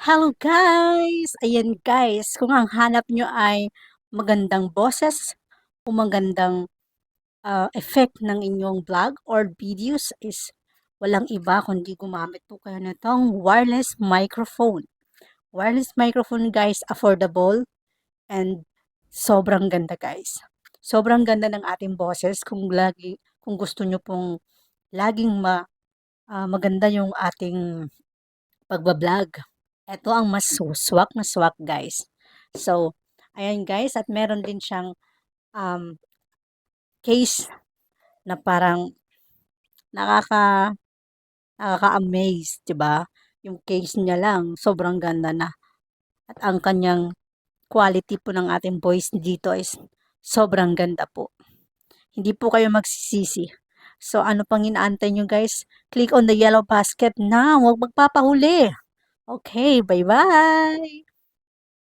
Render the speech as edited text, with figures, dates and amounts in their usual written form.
Hello guys! Ayan guys, kung ang hanap nyo ay magandang boses o magandang effect ng inyong vlog or videos is walang iba kundi gumamit po kayo nitong wireless microphone. Wireless microphone guys, affordable and sobrang ganda guys. Sobrang ganda ng ating boses kung gusto nyo pong laging maganda yung ating pagbablog. Ito ang mas swak na swak guys. So, ayan guys, at meron din siyang um, case na parang nakaka nakaka-amaze, 'di ba? Yung case niya lang sobrang ganda na at ang kanyang quality po ng ating voice dito is sobrang ganda po. Hindi po kayo magsisisi. So, ano pang inaantay nyo guys? Click on the yellow basket na. Huwag magpapahuli. Okay, bye-bye!